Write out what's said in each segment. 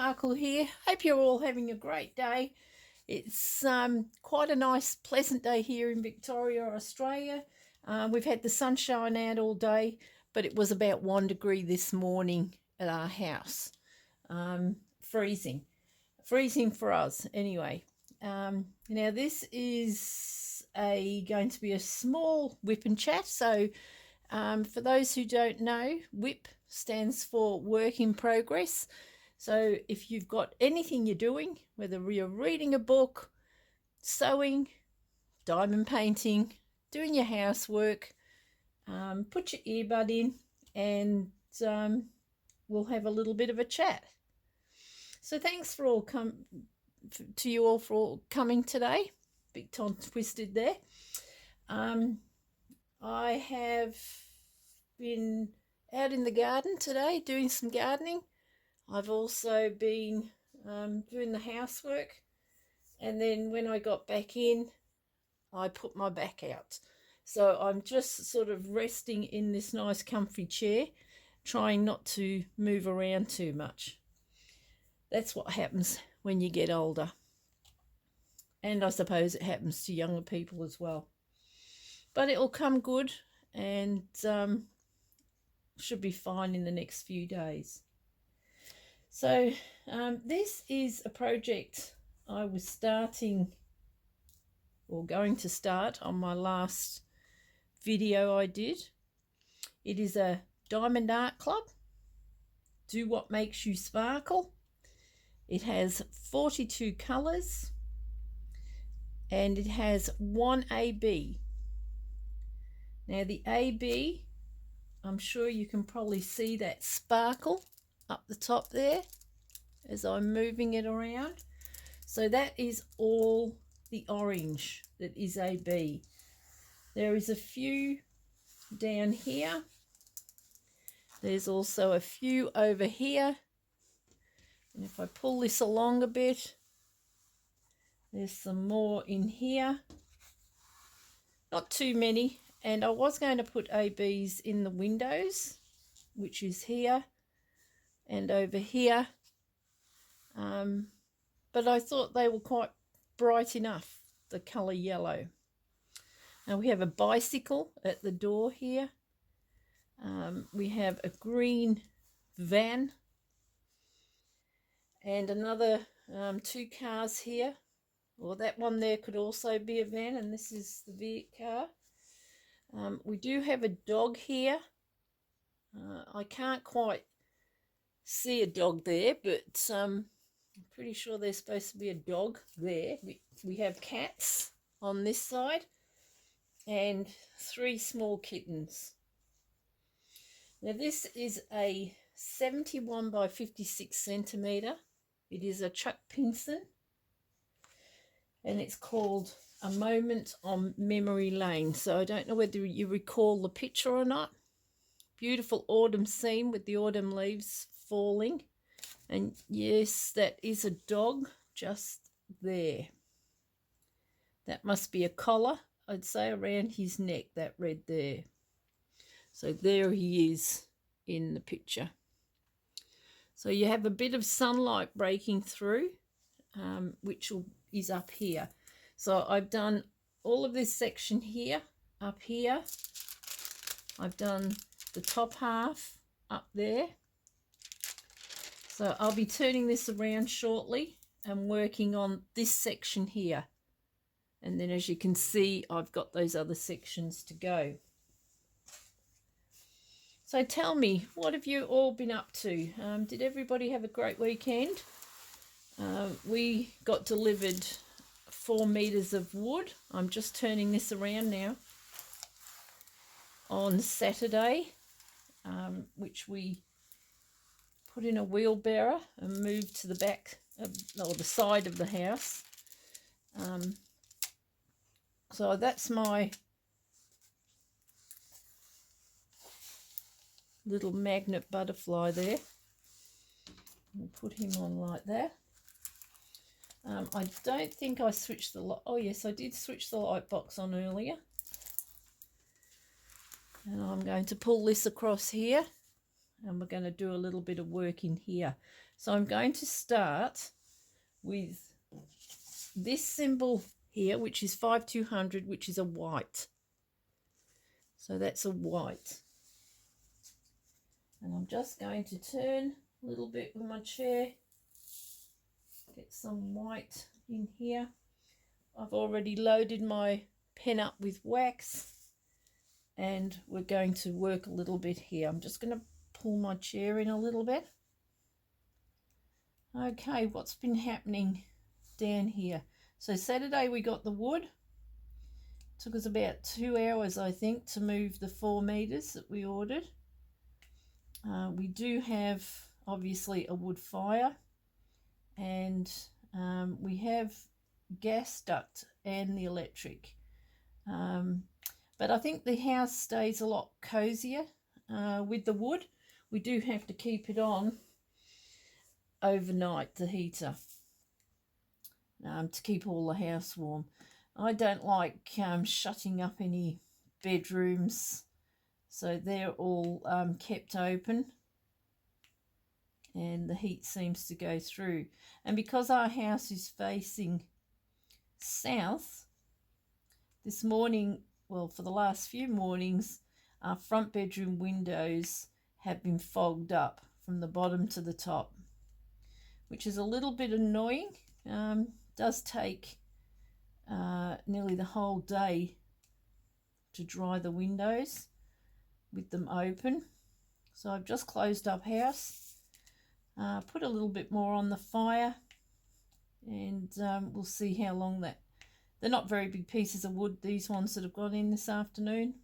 Sparkle here. Hope you're all having a great day. It's quite a nice, pleasant day here in Victoria, Australia. We've had the sunshine out all day, but it was about 1 degree this morning at our house. Freezing for us anyway. Now this is going to be a small whip and chat. So for those who don't know, WIP stands for work in progress. So if you've got anything you're doing, whether you're reading a book, sewing, diamond painting, doing your housework, put your earbud in and we'll have a little bit of a chat. So thanks for all to you all for all coming today. Big tongue twisted there. I have been out in the garden today doing some gardening. I've also been doing the housework, and then when I got back in, I put my back out. So I'm just sort of resting in this nice comfy chair, trying not to move around too much. That's what happens when you get older. And I suppose it happens to younger people as well. But it'll come good and should be fine in the next few days. So this is a project I was starting or going to start on my last video I did. It is a diamond art club. Do what makes you sparkle. It has 42 colours and it has one AB. Now the AB, I'm sure you can probably see that sparkle up the top there as I'm moving it around. So that is all the orange that is AB. There is a few down here. There's also a few over here. And if I pull this along a bit, there's some more in here. Not too many. And I was going to put ABs in the windows, which is here and over here. But I thought they were quite bright enough, the colour yellow. Now we have a bicycle at the door here. We have a green van and another 2 cars here. Well, that one there could also be a van, and this is the vehicle car. We do have a dog here. I can't quite see a dog there, but I'm pretty sure there's supposed to be a dog there. We have cats on this side and 3 small kittens. Now this is a 71 by 56 centimetre. It is a Chuck Pinson and it's called A Moment on Memory Lane. So I don't know whether you recall the picture or not. Beautiful autumn scene with the autumn leaves falling. And yes, that is a dog just there. That must be a collar, I'd say, around his neck, that red there. So there he is in the picture. So you have a bit of sunlight breaking through, which is up here. So I've done all of this section here, up here. I've done the top half up there. So I'll be turning this around shortly and working on this section here. And then as you can see, I've got those other sections to go. So tell me, what have you all been up to? Did everybody have a great weekend? We got delivered 4 meters of wood. I'm just turning this around now. On Saturday, which we put in a wheelbarrow and moved to the back or the side of the house. So that's my little magnet butterfly there. I'll put him on like that. I don't think I switched the light. Oh yes, I did switch the light box on earlier. And I'm going to pull this across here and we're going to do a little bit of work in here. So I'm going to start with this symbol here, which is 5200, which is a white. So that's a white. And I'm just going to turn a little bit with my chair, get some white in here. I've already loaded my pen up with wax, and we're going to work a little bit here. I'm just going to pull my chair in a little bit. Okay, what's been happening down here? So Saturday we got the wood. Took us about 2 hours, I think, to move the 4 meters that we ordered. We do have obviously a wood fire, and we have gas duct and the electric. But I think the house stays a lot cozier with the wood. We do have to keep it on overnight, the heater, to keep all the house warm. I don't like shutting up any bedrooms, so they're all kept open, and the heat seems to go through. And because our house is facing south, this morning, well, for the last few mornings, our front bedroom windows have been fogged up from the bottom to the top, which is a little bit annoying. Does take nearly the whole day to dry the windows with them open. So I've just closed up house, put a little bit more on the fire, and we'll see how long that. They're not very big pieces of wood, these ones that have gone in this afternoon,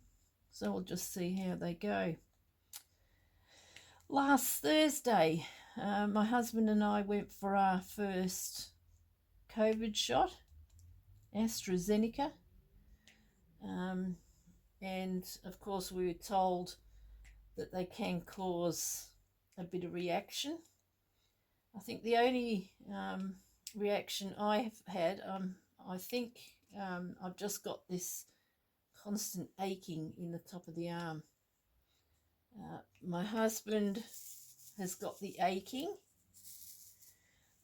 so we'll just see how they go. Last Thursday, my husband and I went for our first COVID shot, AstraZeneca, and of course we were told that they can cause a bit of reaction. I think the only reaction I have had, I think I've just got this constant aching in the top of the arm. My husband has got the aching,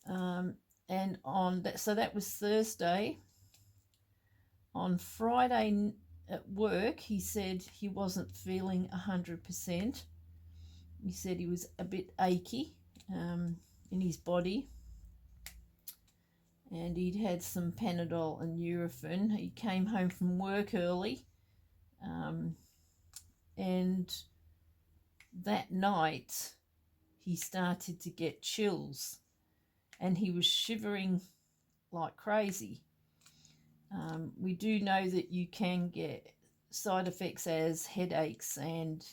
and on that, so that was Thursday. On Friday at work, he said he wasn't feeling 100%. He said he was a bit achy in his body, and he'd had some Panadol and Nurofen. He came home from work early, and that night he started to get chills, and he was shivering like crazy. We do know that you can get side effects as headaches and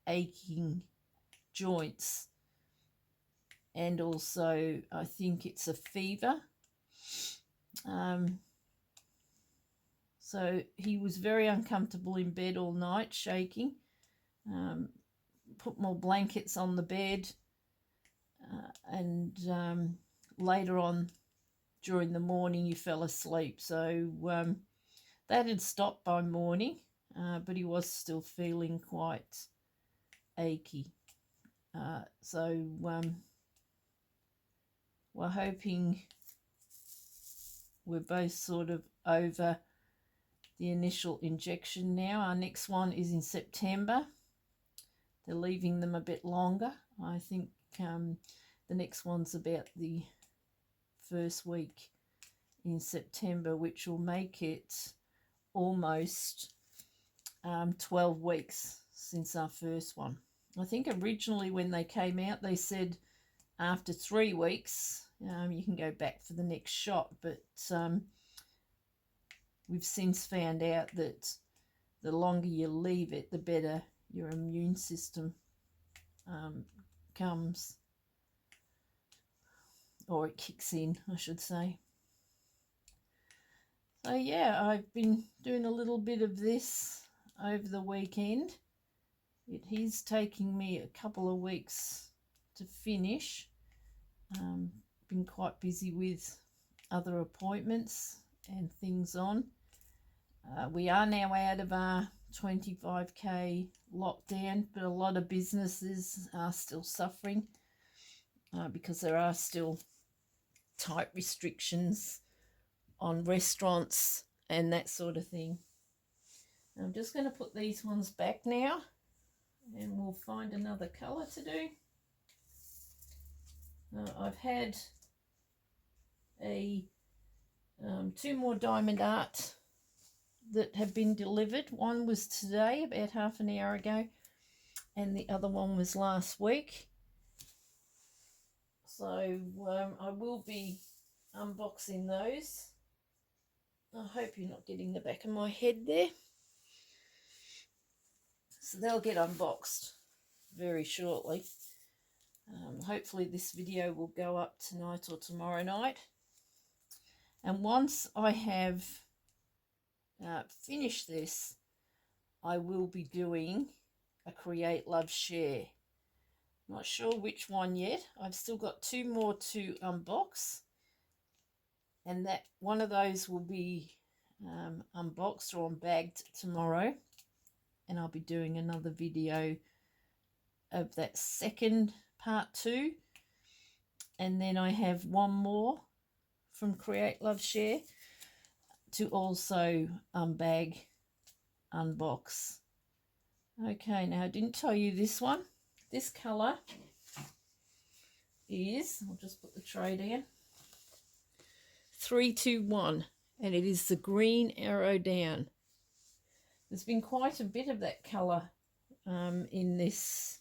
aching joints, and also I think it's a fever. So he was very uncomfortable in bed all night, shaking. Put more blankets on the bed, and later on during the morning he fell asleep. So that had stopped by morning, but he was still feeling quite achy. So we're hoping we're both sort of over the initial injection now. Our next one is in September. They're leaving them a bit longer. I think the next one's about the first week in September, which will make it almost 12 weeks since our first one. I think originally when they came out, they said after 3 weeks you can go back for the next shot, but we've since found out that the longer you leave it, the better your immune system comes, or it kicks in, I should say. So yeah, I've been doing a little bit of this over the weekend. It is taking me a couple of weeks to finish. Been quite busy with other appointments and things on. We are now out of our 25k lockdown, but a lot of businesses are still suffering because there are still tight restrictions on restaurants and that sort of thing. I'm just going to put these ones back now, and we'll find another colour to do. I've had two more diamond art that have been delivered. One was today, about half an hour ago, and the other one was last week. So I will be unboxing those. I hope you're not getting the back of my head there. So they'll get unboxed very shortly. Hopefully this video will go up tonight or tomorrow night. And once I have finished this, I will be doing a Create, Love, Share. Not sure which one yet. I've still got two more to unbox, and that one of those will be unboxed or unbagged tomorrow, and I'll be doing another video of that second part 2. And then I have one more from Create, Love, Share to also unbag, unbox. Okay, now I didn't tell you this one. This colour is, I'll just put the tray down, 321, and it is the green arrow down. There's been quite a bit of that colour in this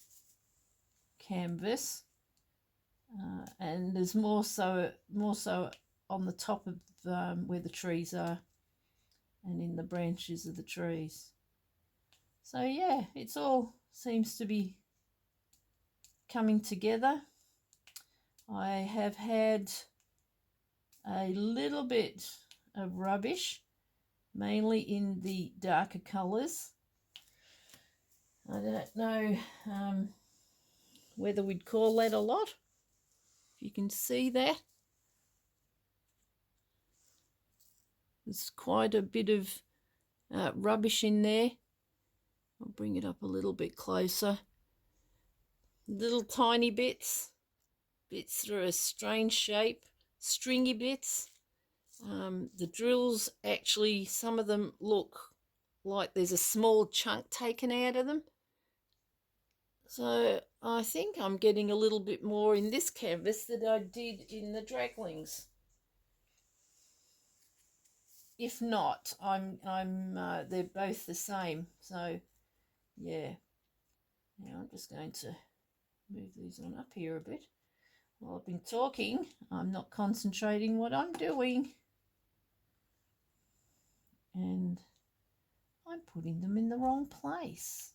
canvas, and there's more so on the top of where the trees are and in the branches of the trees. So yeah, it's all seems to be coming together. I have had a little bit of rubbish, mainly in the darker colours. I don't know whether we'd call that a lot. If you can see that, there's quite a bit of rubbish in there. I'll bring it up a little bit closer. Little tiny bits that are a strange shape, stringy bits. The drills, actually, some of them look like there's a small chunk taken out of them. So I think I'm getting a little bit more in this canvas than I did in the Draglings. If not, they're both the same. So yeah. Now I'm just going to move these on up here a bit. While I've been talking, I'm not concentrating what I'm doing. And I'm putting them in the wrong place.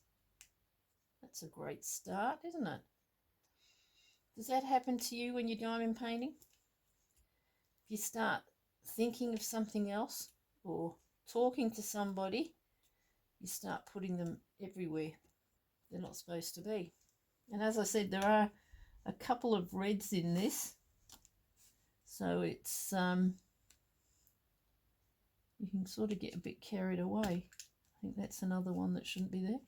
That's a great start, isn't it? Does that happen to you when you're diamond painting? If you start thinking of something else or talking to somebody, you start putting them everywhere they're not supposed to be. And as I said, there are a couple of reds in this, so it's you can sort of get a bit carried away. I think that's another one that shouldn't be there.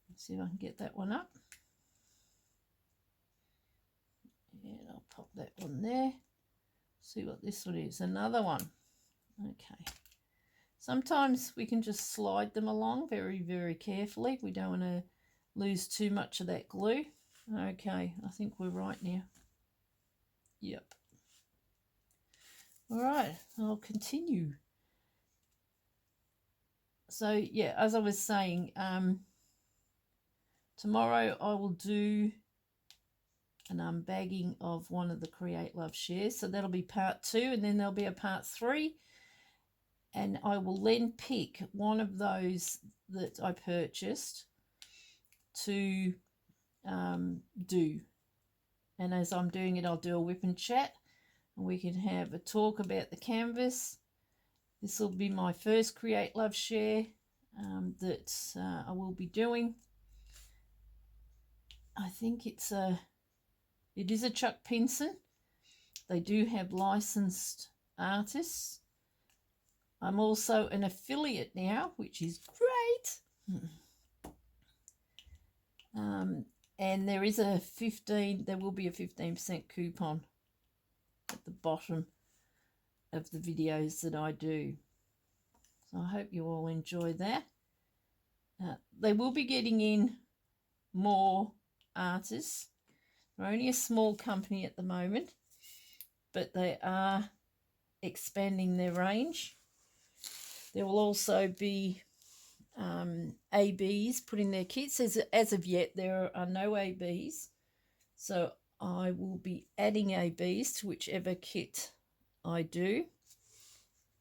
Let's see if I can get that one up. And I'll pop that one there. See what this one is. Another one. Okay. Sometimes we can just slide them along very, very carefully. We don't want to lose too much of that glue. Okay, I think we're right now. Yep. All right, I'll continue. So yeah, as I was saying, tomorrow I will do an unbagging of one of the Create, Love, Share. So that'll be part 2, and then there'll be a part 3. And I will then pick one of those that I purchased to do. And as I'm doing it, I'll do a whip and chat, and we can have a talk about the canvas. This will be my first Create, Love, Share that I will be doing. I think it is a Chuck Pinson. They do have licensed artists, I'm also an affiliate now, which is great. And there is there will be a 15% coupon at the bottom of the videos that I do. So I hope you all enjoy that. They will be getting in more artists. They're only a small company at the moment, but they are expanding their range. There will also be ABs put in their kits. As of yet, there are no ABs, so I will be adding ABs to whichever kit I do,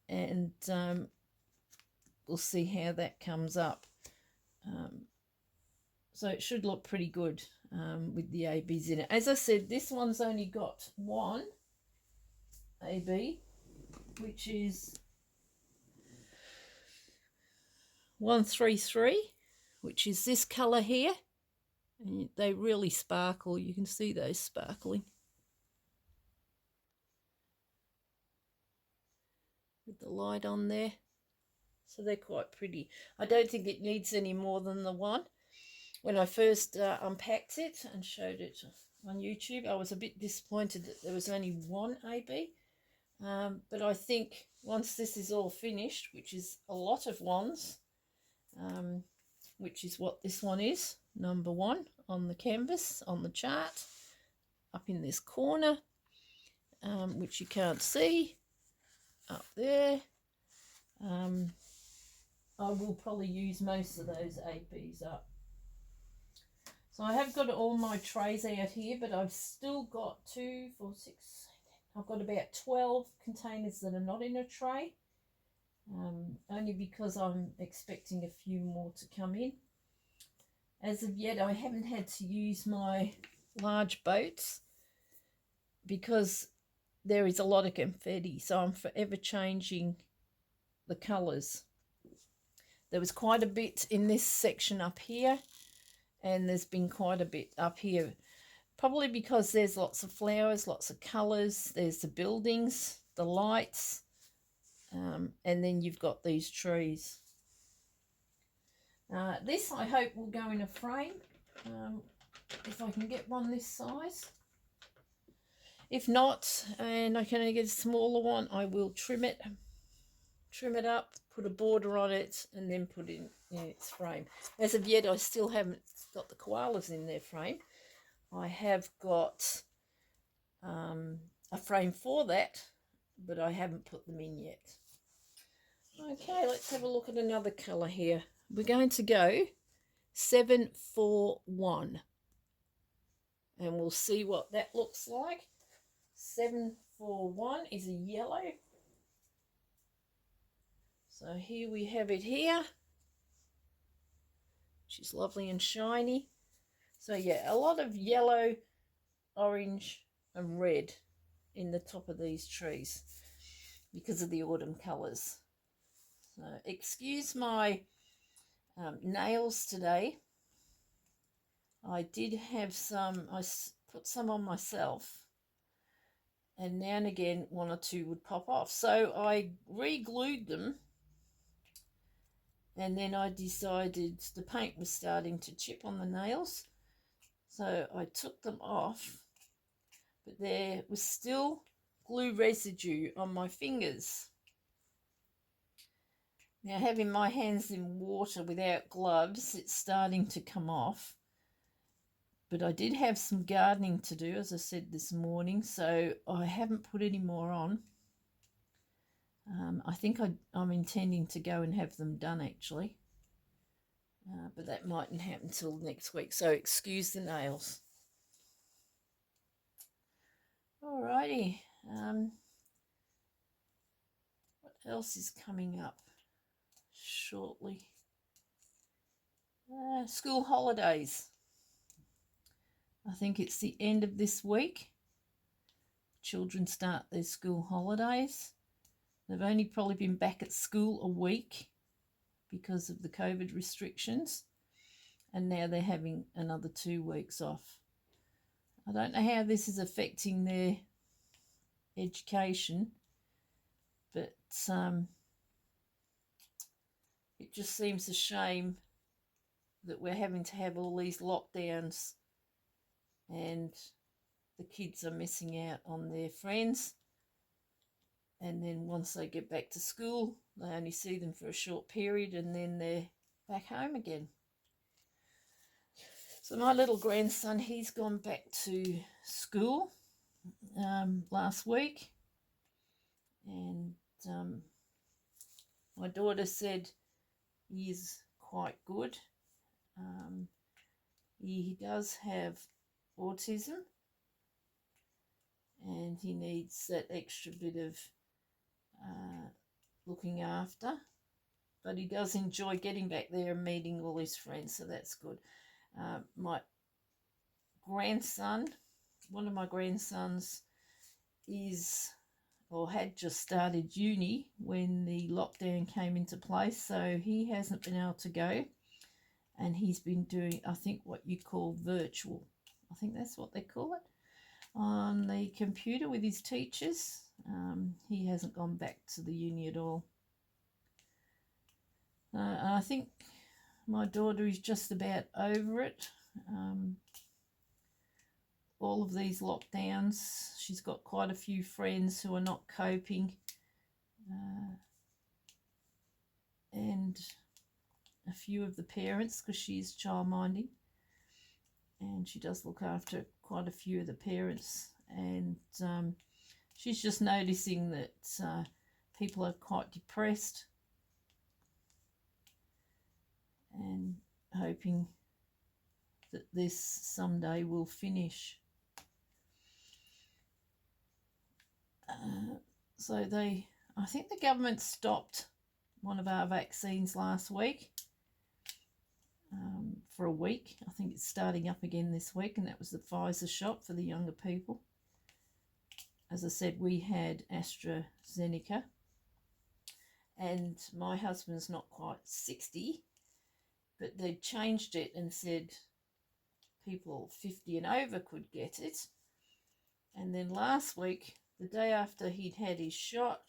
and we'll see how that comes up. So it should look pretty good with the ABs in it. As I said, this one's only got one AB, which is 133, which is this colour here. And they really sparkle. You can see those sparkling with the light on there. So they're quite pretty. I don't think it needs any more than the one. When I first unpacked it and showed it on YouTube, I was a bit disappointed that there was only one AB. But I think once this is all finished, which is a lot of ones, which is what this one is, number 1 on the canvas, on the chart, up in this corner, which you can't see, up there. I will probably use most of those ABs up. So I have got all my trays out here, but I've still got 2, 4, 6, I've got about 12 containers that are not in a tray, only because I'm expecting a few more to come in. As of yet, I haven't had to use my large boats because there is a lot of confetti, so I'm forever changing the colours. There was quite a bit in this section up here, and there's been quite a bit up here, probably because there's lots of flowers, lots of colours. There's the buildings, the lights, and then you've got these trees. This I hope will go in a frame, if I can get one this size. If not, and I can only get a smaller one, I will trim it up, put a border on it, and then put it in its frame. As of yet, I still haven't got the koalas in their frame. I have got a frame for that, but I haven't put them in yet. Okay, let's have a look at another colour here. We're going to go 741, and we'll see what that looks like. 741 is a yellow. So here we have it here, which is lovely and shiny. So yeah, a lot of yellow, orange and red in the top of these trees because of the autumn colours. So excuse my nails today. I did have some, I put some on myself, and now and again 1 or 2 would pop off. So I re-glued them, and then I decided the paint was starting to chip on the nails, so I took them off, but there was still glue residue on my fingers. Now, having my hands in water without gloves, it's starting to come off. But I did have some gardening to do, as I said this morning, so I haven't put any more on. I think I'm intending to go and have them done, actually. But that mightn't happen till next week, so excuse the nails. Alrighty. What else is coming up shortly? School holidays. I think it's the end of this week. Children start their school holidays. They've only probably been back at school a week because of the COVID restrictions, and now they're having another 2 weeks off. I don't know how this is affecting their education, but it just seems a shame that we're having to have all these lockdowns and the kids are missing out on their friends. And then once they get back to school, they only see them for a short period and then they're back home again. So my little grandson, he's gone back to school last week, and my daughter said he is quite good. He does have autism and he needs that extra bit of looking after, but he does enjoy getting back there and meeting all his friends, so that's good. My grandson, one of my grandsons, is or had just started uni when the lockdown came into place, so he hasn't been able to go, and he's been doing, I think, what you call virtual, I think that's what they call it, on the computer with his teachers. He hasn't gone back to the uni at all. I think my daughter is just about over it. All of these lockdowns, she's got quite a few friends who are not coping, and a few of the parents, because she is childminding and she does look after quite a few of the parents, and she's just noticing that people are quite depressed and hoping that this someday will finish. So I think the government stopped one of our vaccines last week for a week. I think it's starting up again this week, and that was the Pfizer shot for the younger people. As I said, we had AstraZeneca, and my husband's not quite 60, but they changed it and said people 50 and over could get it. And then last week, the day after he'd had his shot,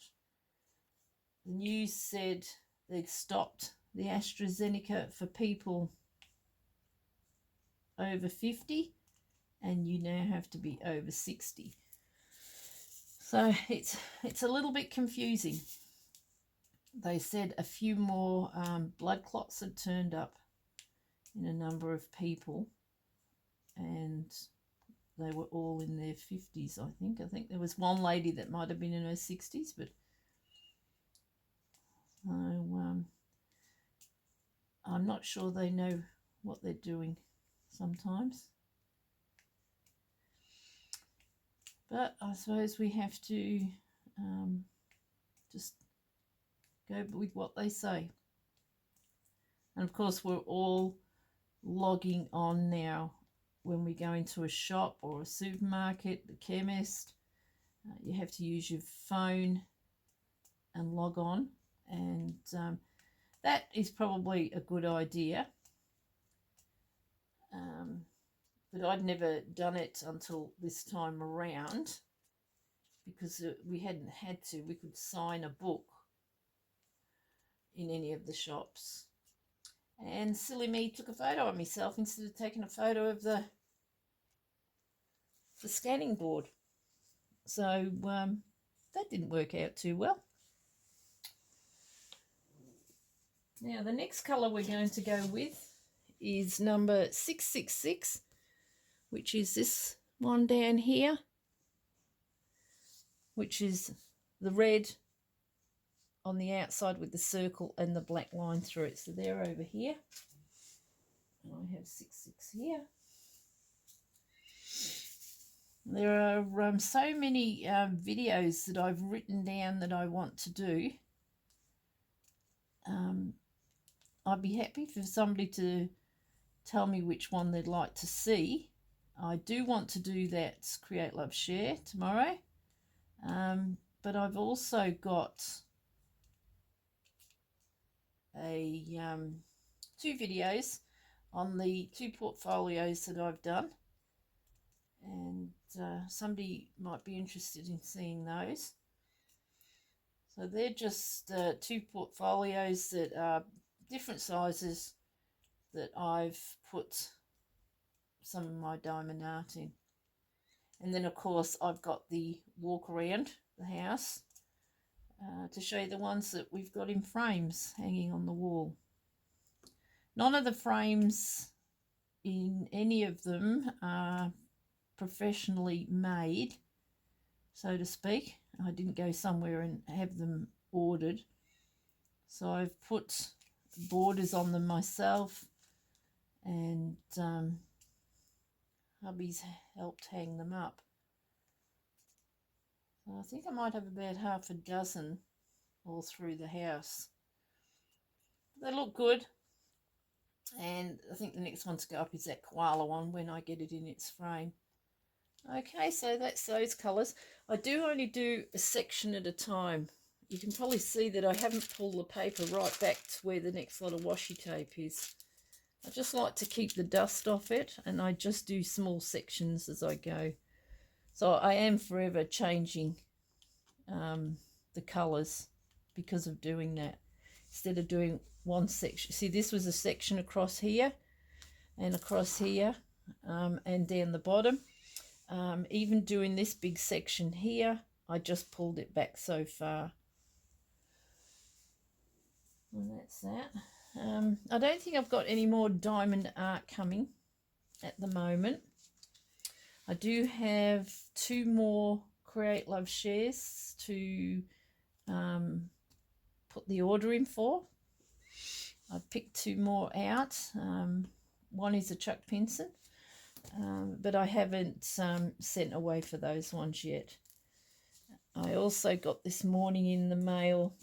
the news said they'd stopped the AstraZeneca for people over 50, and you now have to be over 60. So it's a little bit confusing. They said a few more blood clots had turned up in a number of people, and they were all in their 50s, I think. I think there was one lady that might have been in her 60s, but I'm not sure they know what they're doing sometimes. But I suppose we have to just go with what they say. And of course, we're all logging on now when we go into a shop or a supermarket, the chemist. You have to use your phone and log on, and that is probably a good idea. But I'd never done it until this time around, because we hadn't had to. We could sign a book in any of the shops. And silly me took a photo of myself instead of taking a photo of the scanning board. So that didn't work out too well. Now the next colour we're going to go with is number 666, which is this one down here, which is the red on the outside with the circle and the black line through it. So they're over here. And I have 66 here. There are so many videos that I've written down that I want to do. I'd be happy for somebody to tell me which one they'd like to see. I do want to do that Create, Love, Share tomorrow. But I've also got two videos on the two portfolios that I've done, and somebody might be interested in seeing those. So they're just two portfolios that are different sizes that I've put some of my diamond art in. And then of course I've got the walk around the house to show you the ones that we've got in frames hanging on the wall. None of the frames in any of them are professionally made, so to speak. I didn't go somewhere and have them ordered. So I've put borders on them myself, and hubby's helped hang them up. So I think I might have about half a dozen all through the house. They look good. And I think the next one to go up is that koala one when I get it in its frame. Okay, so that's those colours. I do only do a section at a time. You can probably see that I haven't pulled the paper right back to where the next lot of washi tape is. I just like to keep the dust off it, and I just do small sections as I go. So I am forever changing the colours because of doing that. Instead of doing one section. See, this was a section across here and across here and down the bottom. Even doing this big section here, I just pulled it back so far. And that's that. I don't think I've got any more diamond art coming at the moment. I do have 2 more Create Love shares to put the order in for. I've picked 2 more out. One is a Chuck Pinson, but I haven't sent away for those ones yet. I also got this morning in the mail,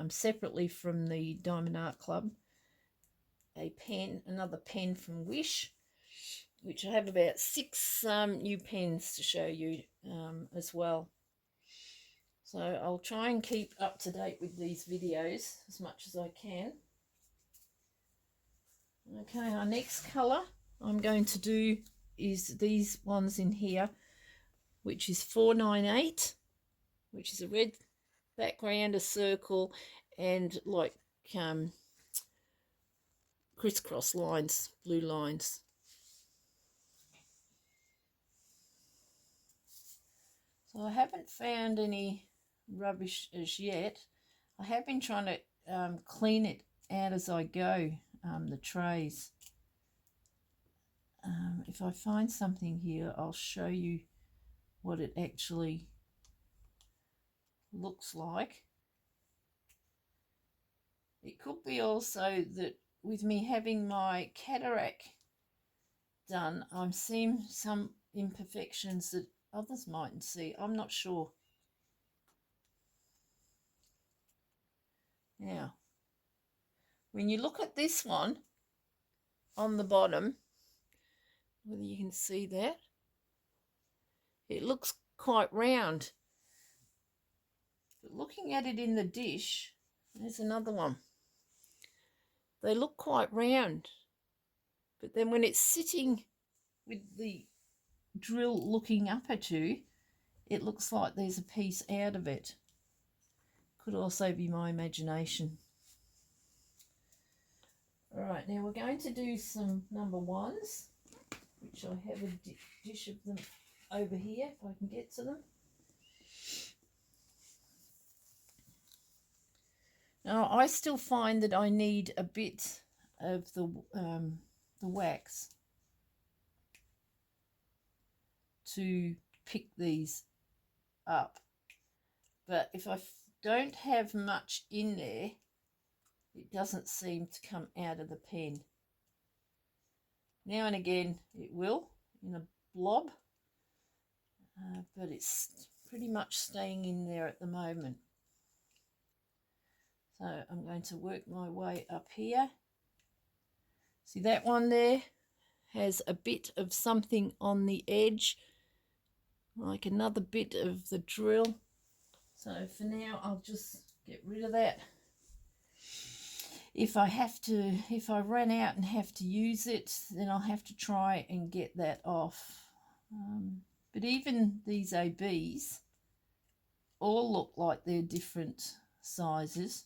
separately from the Diamond Art Club, a pen, another pen from Wish, which I have about 6 new pens to show you as well. So I'll try and keep up to date with these videos as much as I can. Okay, our next colour I'm going to do is these ones in here, which is 498, which is a red background, a circle, and like crisscross lines, blue lines. So I haven't found any rubbish as yet. I have been trying to clean it out as I go, the trays. If I find something here, I'll show you what it actually looks like. It could be also that with me having my cataract done, I'm seeing some imperfections that others mightn't see. I'm not sure. Now, when you look at this one on the bottom, whether you can see that, it looks quite round. But looking at it in the dish, there's another one. They look quite round. But then when it's sitting with the drill looking up at you, it looks like there's a piece out of it. Could also be my imagination. All right, now we're going to do some number 1s, which I have a dish of them over here, if I can get to them. Now, I still find that I need a bit of the wax to pick these up. But if I don't have much in there, it doesn't seem to come out of the pen. Now and again it will, in a blob, but it's pretty much staying in there at the moment. So I'm going to work my way up here. See, that one there has a bit of something on the edge, like another bit of the drill. So for now, I'll just get rid of that. If I run out and have to use it, then I'll have to try and get that off. But even these ABs all look like they're different sizes.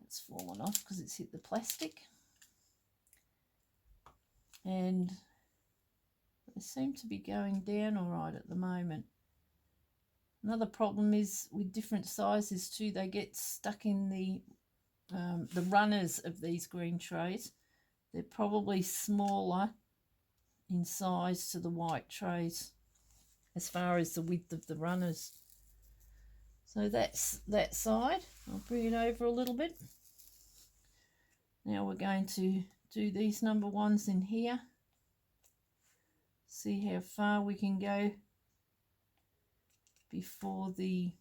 It's fallen off because it's hit the plastic. And they seem to be going down all right at the moment. Another problem is with different sizes too, they get stuck in the runners of these green trays. They're probably smaller in size to the white trays as far as the width of the runners. So that's that side. I'll bring it over a little bit. Now we're going to do these number ones in here. See how far we can go before the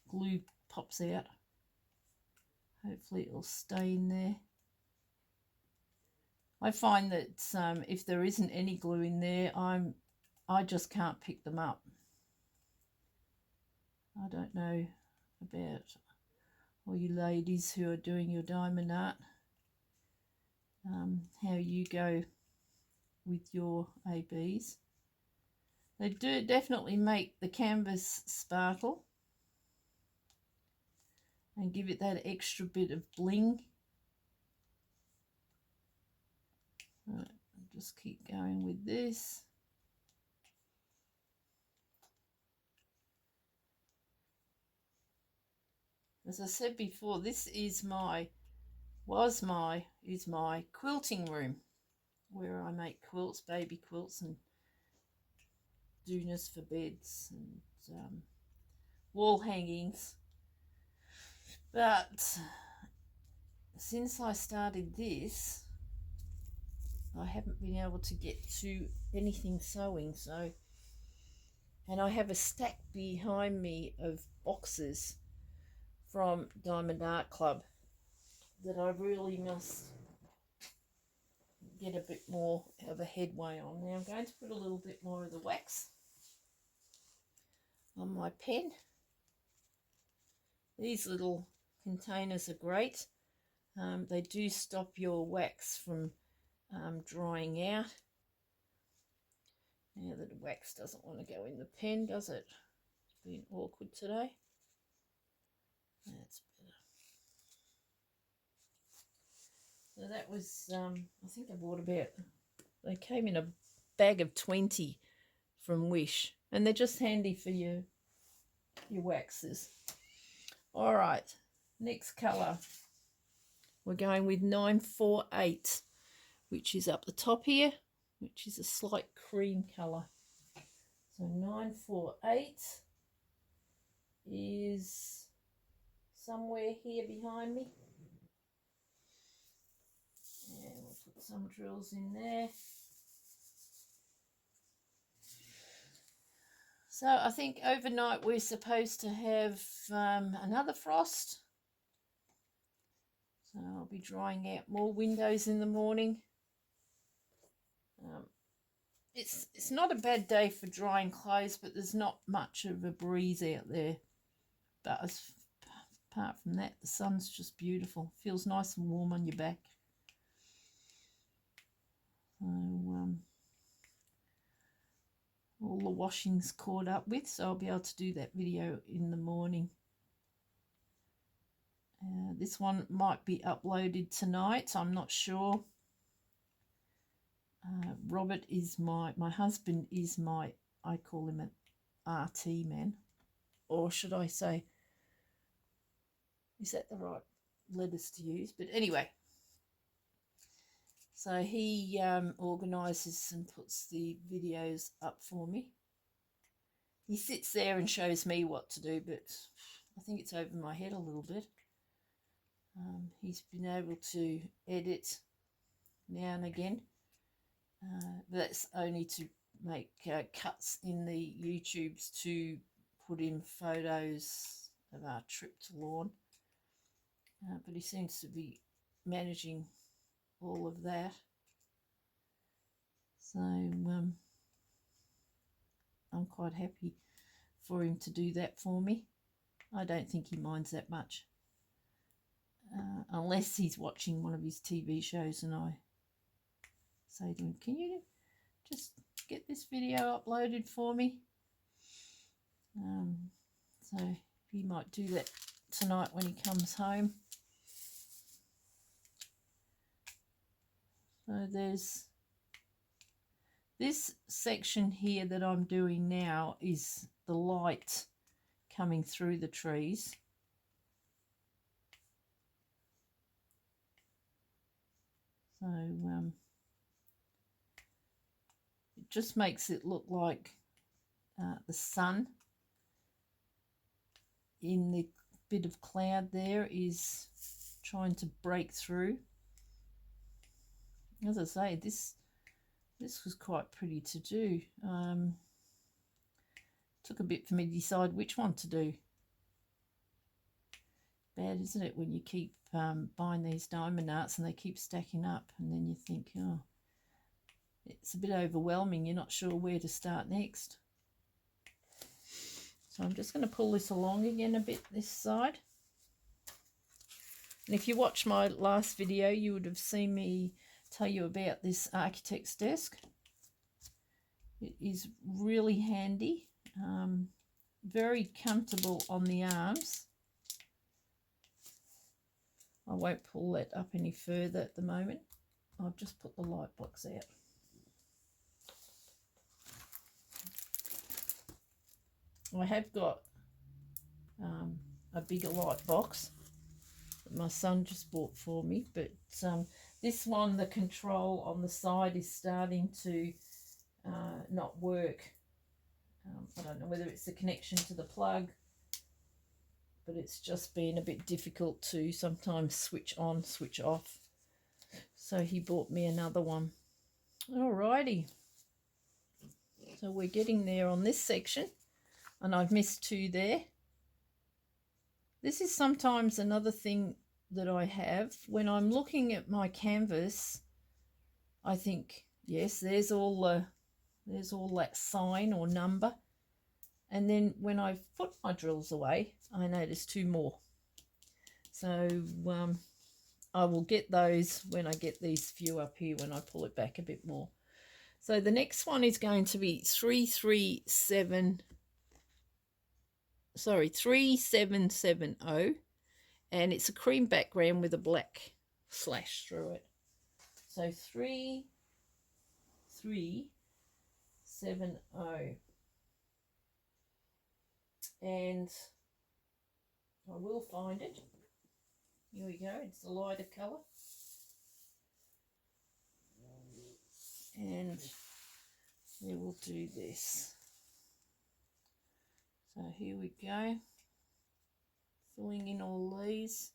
glue pops out. Hopefully it'll stay in there. I find that if there isn't any glue in there, I just can't pick them up. I don't know about all you ladies who are doing your diamond art, how you go with your ABs. They do definitely make the canvas sparkle and give it that extra bit of bling. Right, I'll just keep going with this. As I said before, this is my quilting room where I make quilts, baby quilts and doonas for beds and wall hangings. But since I started this, I haven't been able to get to anything sewing. So, and I have a stack behind me of boxes from Diamond Art Club that I really must get a bit more of a headway on. Now I'm going to put a little bit more of the wax on my pen. These little containers are great. They do stop your wax from drying out. Now that the wax doesn't want to go in the pen, does it? It's been awkward today. That's better. So that was, I think I bought about, they came in a bag of 20 from Wish, and they're just handy for your waxes. All right, next colour. We're going with 948, which is up the top here, which is a slight cream colour. So 948 is somewhere here behind me. And we'll put some drills in there. So I think overnight we're supposed to have another frost. So I'll be drying out more windows in the morning. It's not a bad day for drying clothes, but there's not much of a breeze out there. But apart from that, the sun's just beautiful. Feels nice and warm on your back. So all the washing's caught up with, so I'll be able to do that video in the morning. This one might be uploaded tonight, I'm not sure. Robert is my husband is my, I call him an RT man. Or should I say, is that the right letters to use? But anyway, so he organises and puts the videos up for me. He sits there and shows me what to do, but I think it's over my head a little bit. He's been able to edit now and again. But that's only to make cuts in the YouTubes to put in photos of our trip to Lawn. But he seems to be managing all of that. So I'm quite happy for him to do that for me. I don't think he minds that much. Unless he's watching one of his TV shows and I say to him, can you just get this video uploaded for me? So he might do that tonight when he comes home. So there's this section here that I'm doing now is the light coming through the trees. So it just makes it look like the sun in the bit of cloud there is trying to break through. As I say, this was quite pretty to do. Took a bit for me to decide which one to do. Bad, isn't it, when you keep buying these diamond arts and they keep stacking up, and then you think, oh, it's a bit overwhelming. You're not sure where to start next. So I'm just going to pull this along again a bit this side. And if you watched my last video, you would have seen me tell you about this architect's desk. It is really handy, very comfortable on the arms. I won't pull that up any further at the moment. I've just put the light box out. I have got a bigger light box that my son just bought for me, but this one, the control on the side is starting to not work. I don't know whether it's the connection to the plug, but it's just been a bit difficult to sometimes switch on, switch off. So he bought me another one. Alrighty. So we're getting there on this section, and I've missed two there. This is sometimes another thing that I have. When I'm looking at my canvas, I think, yes, there's all that sign or number. And then when I've put my drills away, I notice two more. So I will get those when I get these few up here, when I pull it back a bit more. So the next one is going to be 3770, and it's a cream background with a black slash through it. So 3370. And I will find it. Here we go. It's a lighter colour. And we will do this. So here we go. Filling in all these.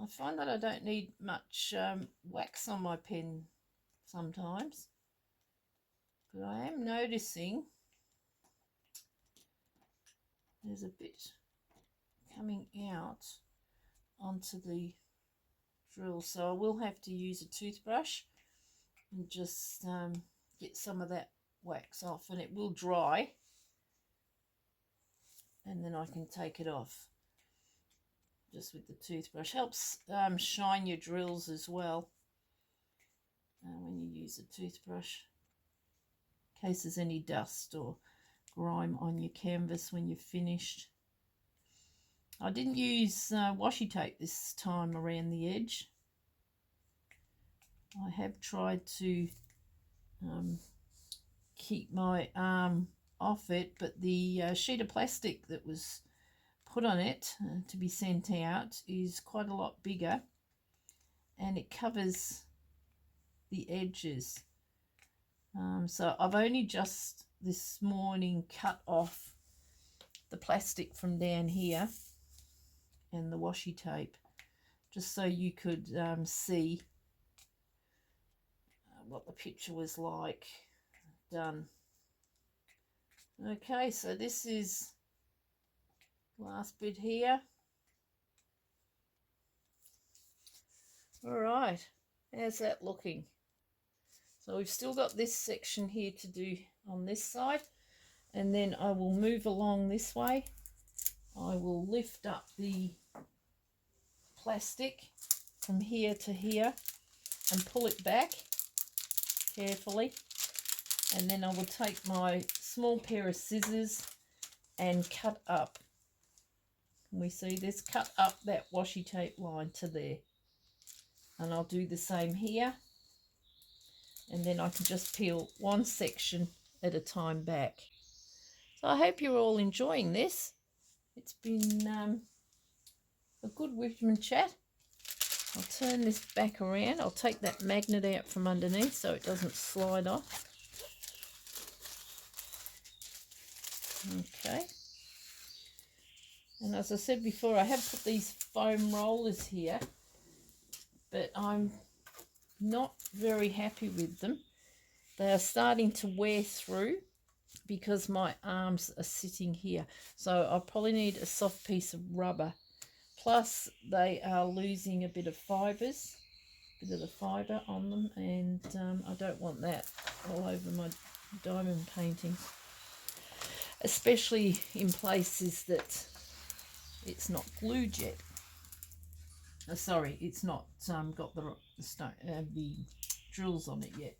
I find that I don't need much wax on my pen sometimes. But I am noticing there's a bit coming out onto the drill, so I will have to use a toothbrush and just get some of that wax off, and it will dry, and then I can take it off just with the toothbrush. Helps shine your drills as well when you use a toothbrush, in case there's any dust or grime on your canvas when you're finished. I didn't use washi tape this time around the edge. I have tried to keep my arm off it, but the sheet of plastic that was put on it to be sent out is quite a lot bigger, and it covers the edges. So I've only just this morning cut off the plastic from down here and the washi tape, just so you could see what the picture was like done. Okay, so this is last bit here. All right, how's that looking? So we've still got this section here to do on this side, and then I will move along this way. I will lift up the plastic from here to here and pull it back carefully, and then I will take my small pair of scissors and cut up. Can we see this? Cut up that washi tape line to there. And I'll do the same here. And then I can just peel one section at a time back. So I hope you're all enjoying this. It's been a good Whitman chat. I'll turn this back around. I'll take that magnet out from underneath so it doesn't slide off. Okay. And as I said before, I have put these foam rollers here, but I'm not very happy with them. They are starting to wear through because my arms are sitting here. So I probably need a soft piece of rubber. Plus they are losing a bit of fibres, bit of the fibre on them, and I don't want that all over my diamond painting, especially in places that it's not glued yet. Sorry, it's not got the drills on it yet.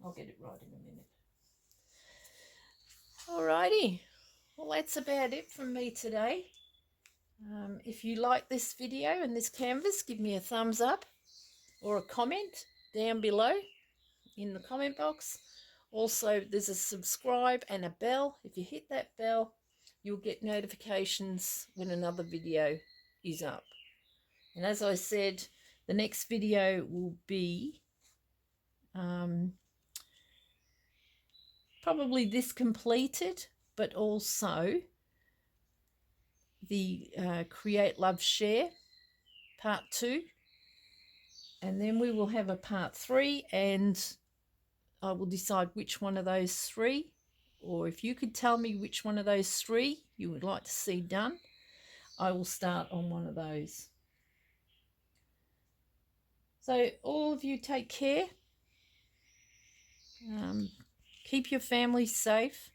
I'll get it right in a minute. Alrighty, well that's about it from me today. If you like this video and this canvas, give me a thumbs up or a comment down below in the comment box. Also, there's a subscribe and a bell. If you hit that bell, you'll get notifications when another video is up. And as I said, the next video will be probably this completed, but also the Create, Love, Share part 2. And then we will have a part 3, and I will decide which one of those 3, or if you could tell me which one of those 3 you would like to see done, I will start on one of those. So all of you take care. Keep your family safe.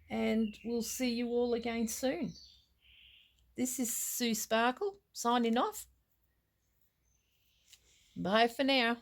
And we'll see you all again soon. This is Sue Sparkle signing off. Bye for now.